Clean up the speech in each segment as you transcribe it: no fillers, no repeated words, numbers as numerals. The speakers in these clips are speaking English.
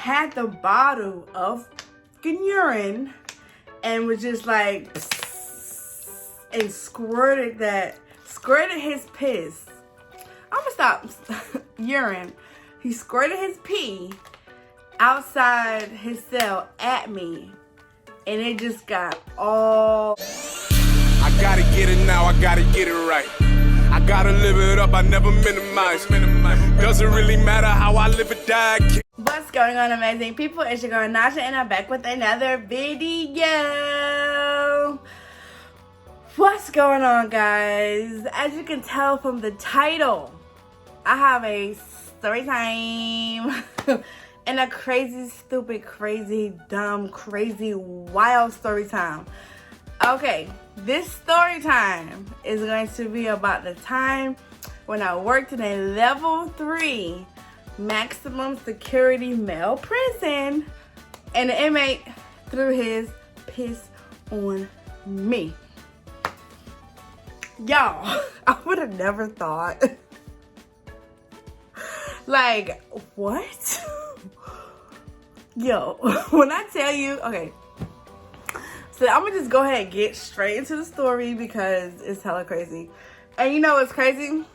had the bottle of urine and was just like, and squirted his piss. I'm gonna stop. Urine. He squirted his pee outside his cell at me, and it just got all. I gotta get it now, I gotta get it right. I gotta live it up, I never minimize. Doesn't really matter how I live or die. What's going on, amazing people? It's your girl Nasha, and I'm back with another video. What's going on, guys? As you can tell from the title, I have a story time. And a crazy, stupid, crazy, dumb, crazy, wild story time. Okay, this story time is going to be about the time when I worked in a level 3 maximum security male prison and the inmate threw his piss on me. Y'all, I would have never thought. Like, what? Yo, when I tell you, okay. So I'm gonna just go ahead and get straight into the story because it's hella crazy. And you know what's crazy?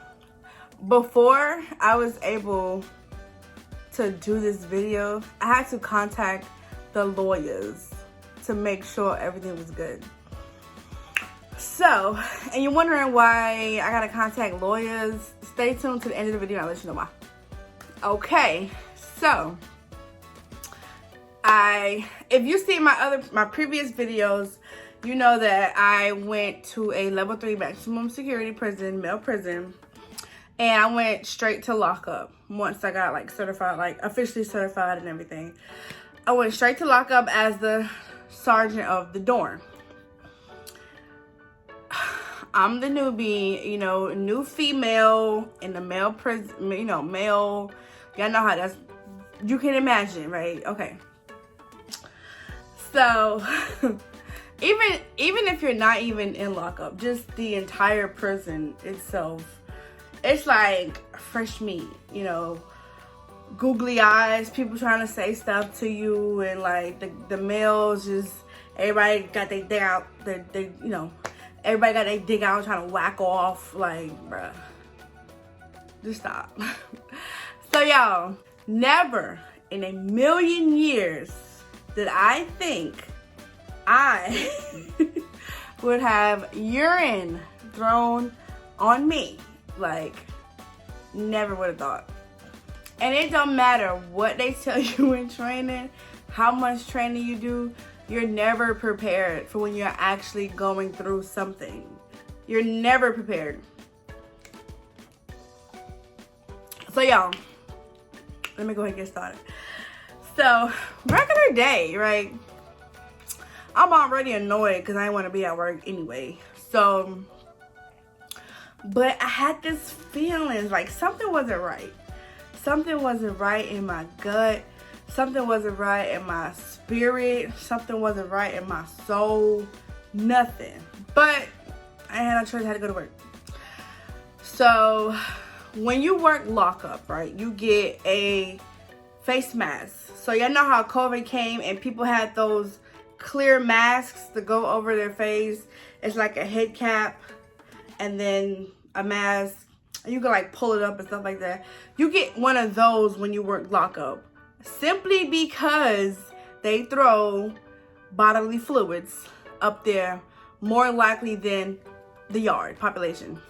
Before I was able to do this video, I had to contact the lawyers to make sure everything was good. So, and you're wondering why I gotta contact lawyers? Stay tuned to the end of the video and I'll let you know why. Okay, so if you see my previous videos, you know that I went to a level 3 maximum security prison, male prison, and I went straight to lockup once I got like certified, like officially certified and everything. I went straight to lockup as the sergeant of the dorm. I'm the newbie, you know, new female in the male prison, you know, male. Y'all know how that's, you can imagine, right? Okay. So, even if you're not even in lockup, just the entire prison itself, it's like fresh meat, you know, googly eyes, people trying to say stuff to you, and like the males just, everybody got their dig out, they you know, everybody got their dig out trying to whack off, like, bruh, just stop. So y'all, never in a million years did I think I would have urine thrown on me. Like, never would have thought. And it don't matter what they tell you in training, how much training you do, you're never prepared for when you're actually going through something. You're never prepared. So y'all, let me go ahead and get started. So, regular day, right? I'm already annoyed because I didn't want to be at work anyway. So, but I had this feeling like something wasn't right. Something wasn't right in my gut. Something wasn't right in my spirit. Something wasn't right in my soul. Nothing. But I had no choice. I had to go to work. So, when you work lockup, right, you get a face mask. So y'all know how COVID came and people had those clear masks to go over their face. It's like a head cap and then a mask. You can like pull it up and stuff like that. You get one of those when you work lockup, simply because they throw bodily fluids up there more likely than the yard population.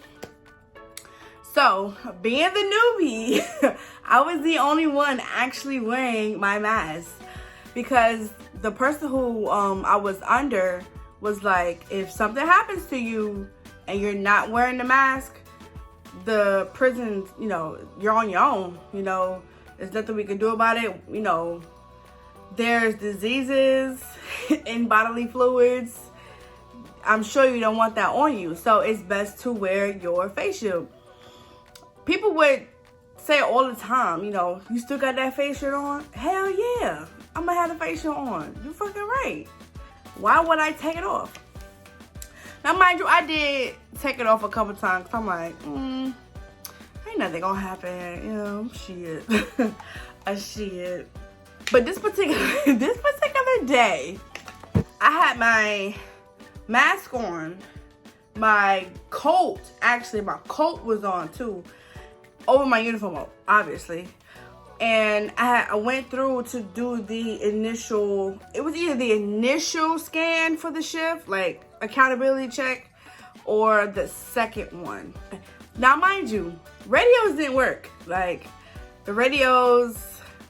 So, being the newbie, I was the only one actually wearing my mask because the person who I was under was like, if something happens to you and you're not wearing the mask, the prison, you know, you're on your own, you know, there's nothing we can do about it. You know, there's diseases in bodily fluids. I'm sure you don't want that on you. So, it's best to wear your face shield. People would say all the time, you know, you still got that face shield on? Hell yeah, I'm gonna have the face shield on. You fucking right. Why would I take it off? Now, mind you, I did take it off a couple times. I'm like, ain't nothing gonna happen, you know, shit. Shit. But this particular day, I had my mask on, my coat, actually my coat was on too, over my uniform, obviously. And I went through to do the initial, it was either the initial scan for the shift, like accountability check, or the second one. Now, mind you, radios didn't work. Like, the radios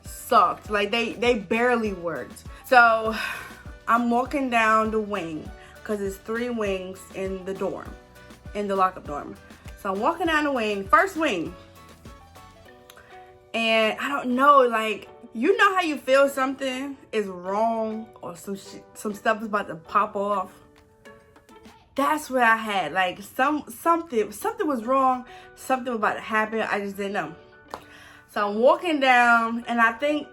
sucked. Like, they barely worked. So, I'm walking down the wing, because it's 3 wings in the dorm, in the lockup dorm. So, I'm walking down the wing, first wing. And I don't know, like, you know how you feel something is wrong or some stuff is about to pop off? That's what I had. Like, something was wrong, something was about to happen. I just didn't know. So I'm walking down, and I think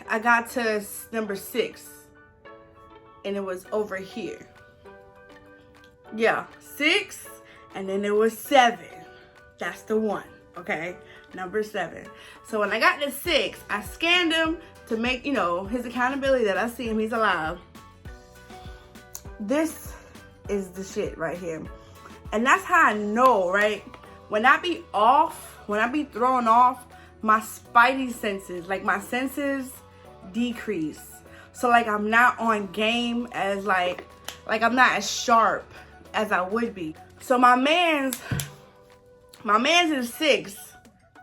I got to number 6, and it was over here. Yeah, 6, and then there was 7. That's the one, okay? Number 7. So when I got to 6, I scanned him to make, you know, his accountability that I see him, he's alive. This is the shit right here. And that's how I know, right? When I be off, when I be thrown off, my spidey senses, like my senses decrease. So like I'm not on game as like I'm not as sharp as I would be. So my man's in 6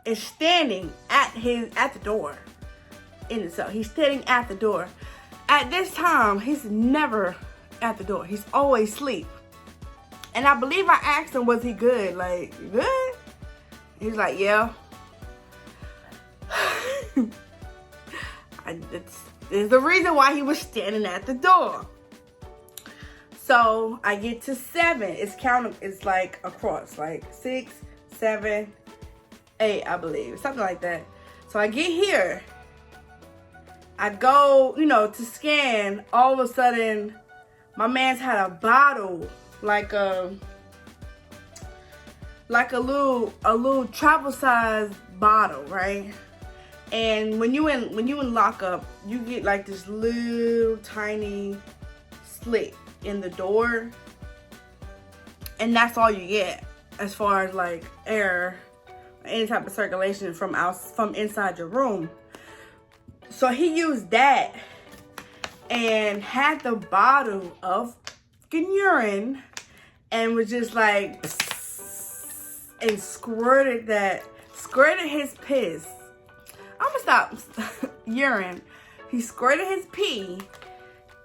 is standing at the door in the cell. He's standing at the door. At this time, he's never at the door. He's always asleep. And I believe I asked him, was he good? Like, you good? He's like, yeah. There's the reason why he was standing at the door. So I get to 7. It's like across, like 6, 7, 8, I believe, something like that. So I get here, I go, you know, to scan. All of a sudden, my man's had a bottle, like a little travel size bottle, right? And when you in lockup, you get like this little tiny slit in the door, and that's all you get as far as like air, any type of circulation from inside your room. So he used that and had the bottle of fucking urine and was just like and squirted his piss. I'm gonna stop. Urine. He squirted his pee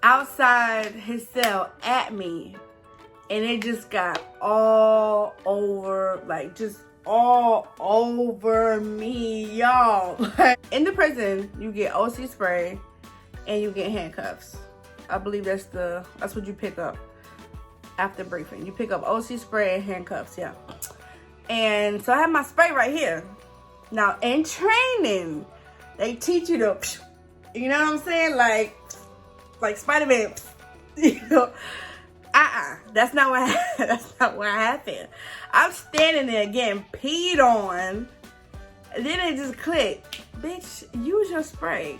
outside his cell at me, and it just got all over, like just all over me, y'all. In the prison, you get OC spray and you get handcuffs. I believe that's what you pick up after briefing. You pick up OC spray and handcuffs, yeah. And so I have my spray right here. Now in training, they teach you to, you know what I'm saying? Like Spider-Man, you know. That's not what happened. I'm standing there getting peed on. And then it just clicked. Bitch, use your spray.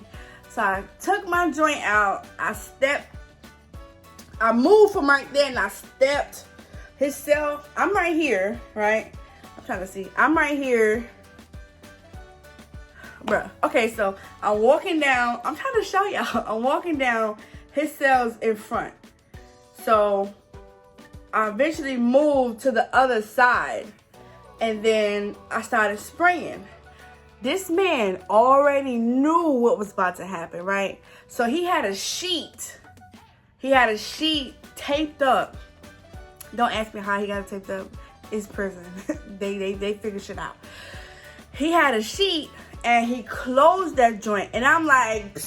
So I took my joint out. I moved from right there and I stepped his cell. I'm right here, right? I'm trying to see. I'm right here. Bruh. Okay, so I'm walking down. I'm trying to show y'all. I'm walking down. His cell's in front. So I eventually moved to the other side, and then I started spraying. This man already knew what was about to happen, right? So he had a sheet. He had a sheet taped up. Don't ask me how he got it taped up. It's prison. they figure shit out. He had a sheet and he closed that joint, and I'm like,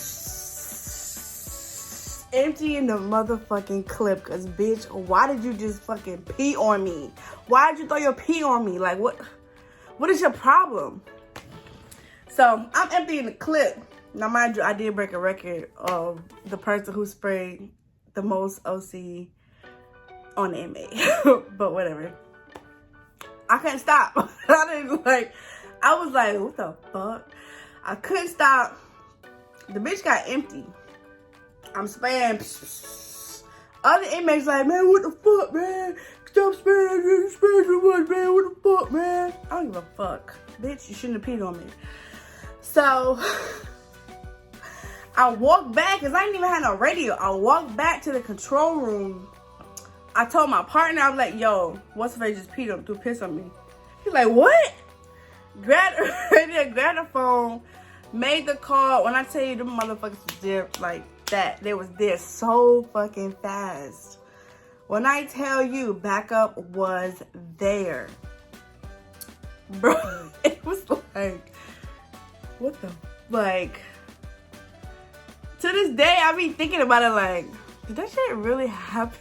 emptying the motherfucking clip, cause bitch, why did you just fucking pee on me? Why did you throw your pee on me? Like, what is your problem? So I'm emptying the clip. Now mind you, I did break a record of the person who sprayed the most OC on the inmate. But whatever. I couldn't stop. I was like, what the fuck? I couldn't stop. The bitch got empty. I'm spraying. Other inmates like, man, what the fuck, man? Stop spraying. You spray too much, man. What the fuck, man? I don't give a fuck. Bitch, you shouldn't have peed on me. So, I walked back, because I didn't even have no radio. I walked back to the control room. I told my partner, I was like, yo, what's if I just peed on, threw piss on me? He's like, what? Grabbed the phone, made the call. When I tell you, them motherfuckers was there like that. They was there so fucking fast. When I tell you, backup was there. Bro, it was like, what the, like, to this day, I be thinking about it like, did that shit really happen?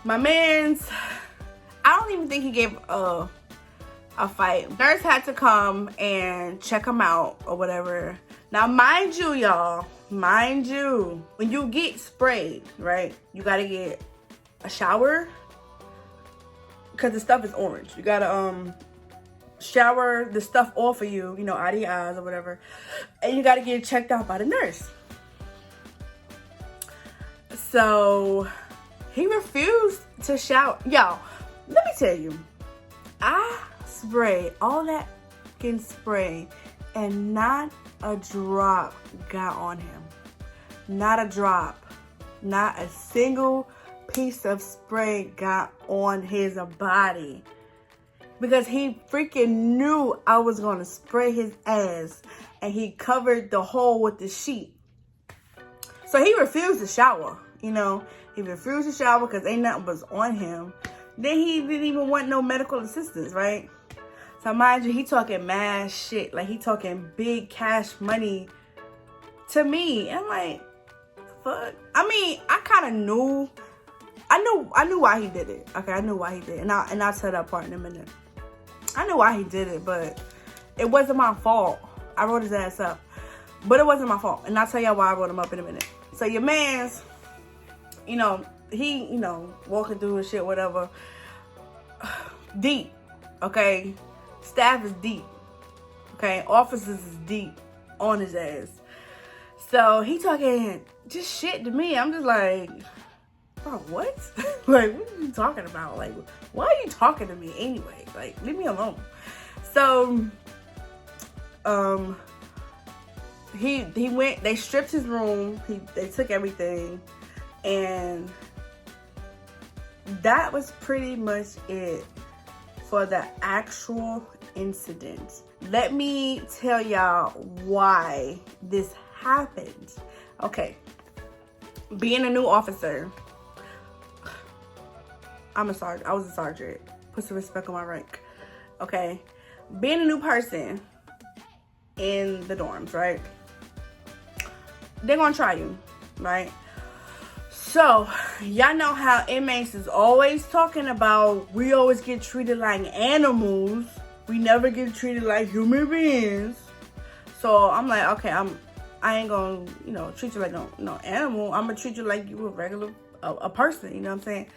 My man's, I don't even think he gave a fight. Nurse had to come and check him out or whatever. Now, mind you, y'all, mind you, when you get sprayed, right, you gotta get a shower because the stuff is orange. You gotta shower the stuff off of you, you know, out of your eyes or whatever, and you gotta get checked out by the nurse. So he refused to shower. Y'all, let me tell you, I sprayed all that fucking spray and not a drop got on him. Not a drop. Not a single piece of spray got on his body. Because he freaking knew I was going to spray his ass. And he covered the hole with the sheet. So he refused to shower, you know. He refused to shower because ain't nothing was on him. Then he didn't even want no medical assistance, right? So mind you, he talking mad shit. Like, he talking big cash money to me. And I'm like, fuck. I mean, I kind of knew. I knew why he did it. Okay, I knew why he did it. And I'll tell that part in a minute. I knew why he did it, but it wasn't my fault. I wrote his ass up. But it wasn't my fault. And I'll tell y'all why I wrote him up in a minute. So your man's, you know, he, you know, walking through his shit, whatever. Deep, okay? Staff is deep, okay? Officers is deep on his ass. So he talking just shit to me. I'm just like, bro, what? Like, what are you talking about? Like, why are you talking to me anyway? Like, leave me alone. So, he went, they stripped his room. They took everything. And that was pretty much it for the actual incident. Let me tell y'all why this happened. Okay, being a new officer, I'm a sergeant. I was a sergeant. Put some respect on my rank. Okay, being a new person in the dorms, right? They're gonna try you, right? So, y'all know how inmates is always talking about, we always get treated like animals. We never get treated like human beings. So, I'm like, okay, I ain't gonna, you know, treat you like no animal. I'm gonna treat you like you a regular, a person, you know what I'm saying?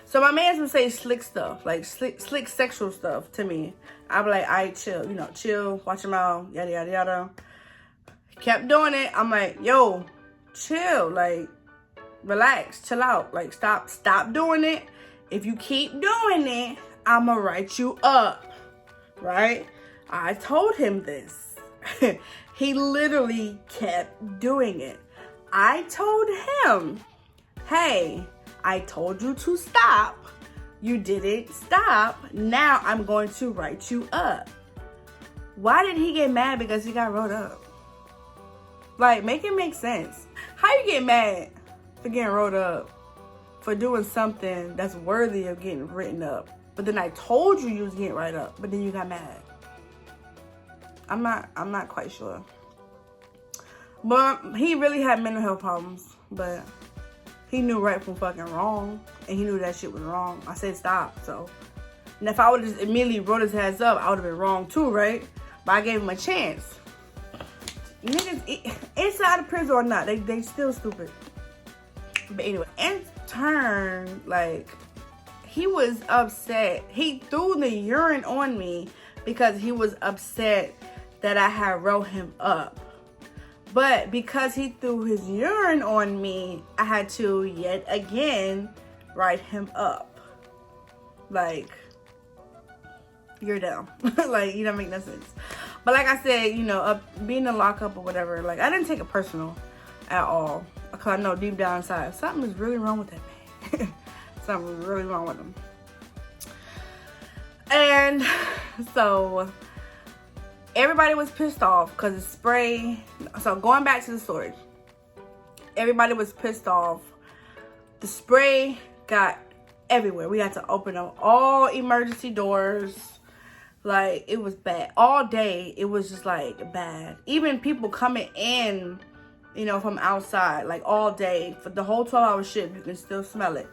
So, my man's would say slick stuff, like slick sexual stuff to me. I'd be like, all right, chill, you know, chill, watch your mouth, yada, yada, yada. Kept doing it. I'm like, yo, chill, like, relax, chill out, like, stop doing it. If you keep doing it, I'ma write you up, right? I told him this. He literally kept doing it. I told him, hey, I told you to stop. You didn't stop. Now I'm going to write you up. Why did he get mad because he got wrote up? Like, make it make sense. How you get mad for getting wrote up for doing something that's worthy of getting written up, but then I told you was getting right up, but then you got mad? I'm not quite sure. But he really had mental health problems, but he knew right from fucking wrong, and he knew that shit was wrong. I said stop, so. And if I would have just immediately wrote his ass up, I would have been wrong too, right? But I gave him a chance. Niggas, inside of prison or not, they still stupid. But anyway, in turn, like, he was upset. He threw the urine on me because he was upset that I had wrote him up. But because he threw his urine on me, I had to yet again write him up. Like, you're dumb. Like, you don't make no sense. But like I said, you know, being in lockup or whatever, like, I didn't take it personal at all. Because I know deep down inside, something is really wrong with that man. Something really wrong with him. And so everybody was pissed off because the spray. So going back to the story, everybody was pissed off. The spray got everywhere. We had to open up all emergency doors. Like, it was bad. All day, it was just, like, bad. Even people coming in, you know, from outside, like, all day. For the whole 12-hour shift, you can still smell it.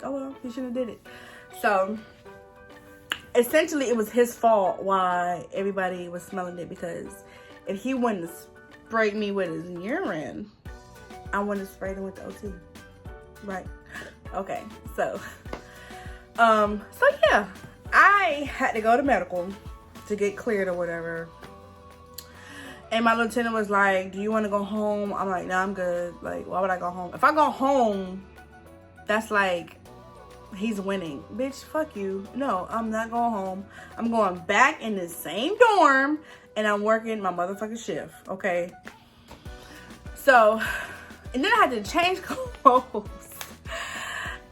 Oh, well, he shouldn't have did it. So, essentially, it was his fault why everybody was smelling it. Because if he wouldn't have sprayed me with his urine, I wouldn't have sprayed him with the O2. Right? Okay. So yeah. I had to go to medical to get cleared or whatever. And my lieutenant was like, do you want to go home? I'm like, nah, I'm good. Like, why would I go home? If I go home, that's like, he's winning. Bitch, fuck you. No, I'm not going home. I'm going back in the same dorm and I'm working my motherfucking shift. Okay. So, and then I had to change clothes.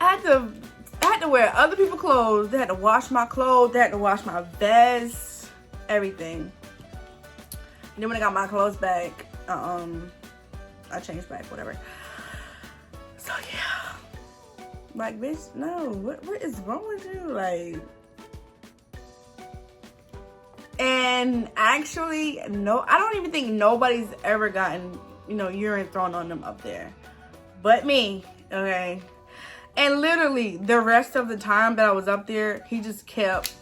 I had to wear other people's clothes. They had to wash my clothes. They had to wash my vest. Everything. And then when I got my clothes back, I changed back, whatever. So yeah. Like, bitch, no. What is wrong with you? Like, and actually, no, I don't even think nobody's ever gotten, you know, urine thrown on them up there. But me, okay? And literally, the rest of the time that I was up there, he just kept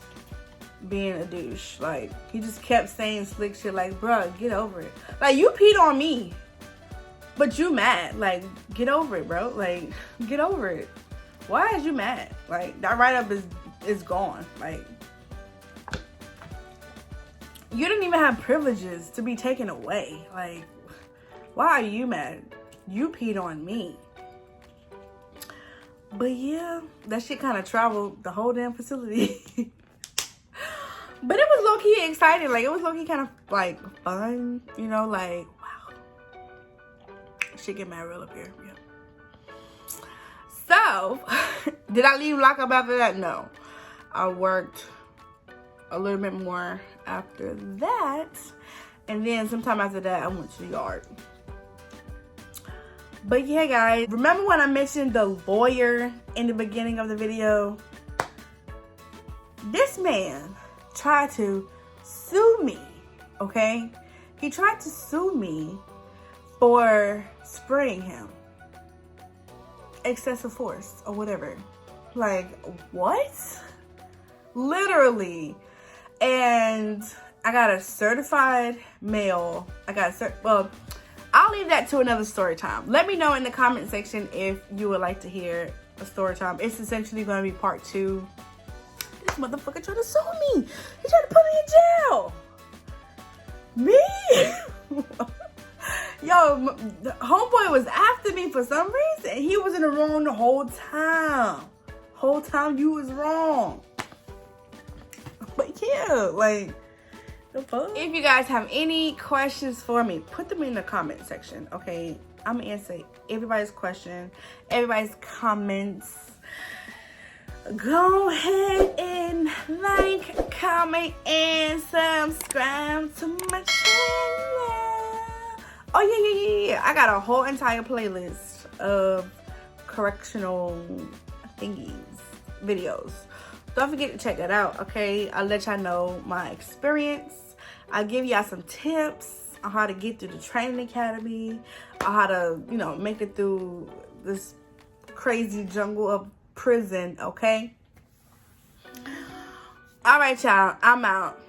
being a douche. Like, he just kept saying slick shit like, bruh, get over it. Like, you peed on me, but you mad. Like, get over it, bro. Like, get over it. Why is you mad? Like, that write-up is gone. Like, you didn't even have privileges to be taken away. Like, why are you mad? You peed on me. But yeah, that shit kind of traveled the whole damn facility. But it was low-key exciting. Like, it was low-key kind of, like, fun. You know, like, wow. Shit get mad real up here. Yeah. So, did I leave lockup after that? No. I worked a little bit more after that. And then sometime after that, I went to the yard. But yeah, guys, remember when I mentioned the lawyer in the beginning of the video? This man tried to sue me, okay? He tried to sue me for spraying him. Excessive force or whatever. Like, what? Literally. And I got a certified mail. I'll leave that to another story time. Let me know in the comment section if you would like to hear a story time. It's essentially going to be part 2. This motherfucker tried to sue me. He tried to put me in jail. Me? Yo, the homeboy was after me for some reason. He was in the wrong the whole time. Whole time you was wrong. But yeah, like, if you guys have any questions for me, put them in the comment section, okay? I'm gonna answer everybody's question, everybody's comments. Go ahead and like, comment, and subscribe to my channel. Oh yeah. I got a whole entire playlist of correctional thingies, videos. Don't forget to check that out, okay? I'll let y'all know my experience. I'll give y'all some tips on how to get through the training academy, on how to, you know, make it through this crazy jungle of prison, okay? All right, y'all. I'm out.